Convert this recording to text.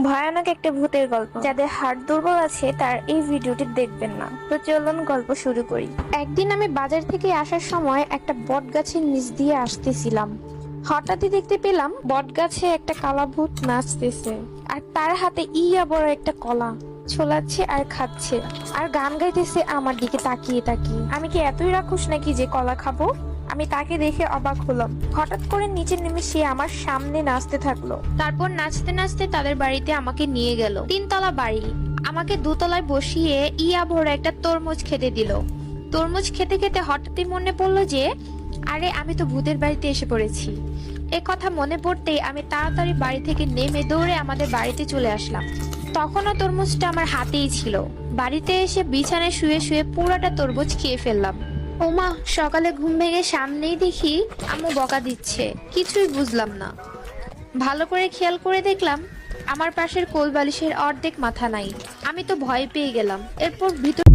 ভয়ানক একটা ভূতের গল্প। যাদের হার্ট দুর্বল আছে তার এই ভিডিওটি দেখবেন না। তো চলুন গল্প শুরু করি। একদিন আমি বাজার থেকে আসার সময় একটা বট গাছের নিচ দিয়ে আসতেছিলাম। হঠাৎই দেখতে পেলাম বট গাছে একটা কালা ভূত নাচতেছে, আর তার হাতে ইয়া বড় একটা কলা ছোলাচ্ছে আর খাচ্ছে, আর গান গাইতেছে আমার দিকে তাকিয়ে তাকিয়ে। আমি কি এতই রাক্ষস নাকি যে কলা খাবো? আমি তাকে দেখে অবাক হলাম। হঠাৎ করে নিচে নেমে সে আমার সামনে নাচতে থাকলো। তারপর নাচতে নাচতে তাদের বাড়িতে আমাকে নিয়ে গেল। 3 তলা বাড়ি। আমাকে 2 তলায় বসিয়ে ইয়া ভরে একটা তরমুজ খেতে দিল। তরমুজ খেতে খেতে হঠাৎই মনে পড়লো যে আরে আমি তো ভূতের বাড়িতে এসে পড়েছি। এ কথা মনে পড়তেই আমি তাড়াতাড়ি বাড়ি থেকে নেমে দৌড়ে আমাদের বাড়িতে চলে আসলাম। তখনও তরমুজটা আমার হাতেই ছিল। বাড়িতে এসে বিছানায় শুয়ে শুয়ে পুরোটা তরমুজ খেয়ে ফেললাম। ওমা, সকালে ঘুম ভেঙে সামনেই দেখি আম্মু বকা দিচ্ছে। কিছুই বুঝলাম না। ভালো করে খেয়াল করে দেখলাম আমার পাশের কোল বালিশের অর্ধেক মাথা নাই। আমি তো ভয় পেয়ে গেলাম। এরপর ভিতর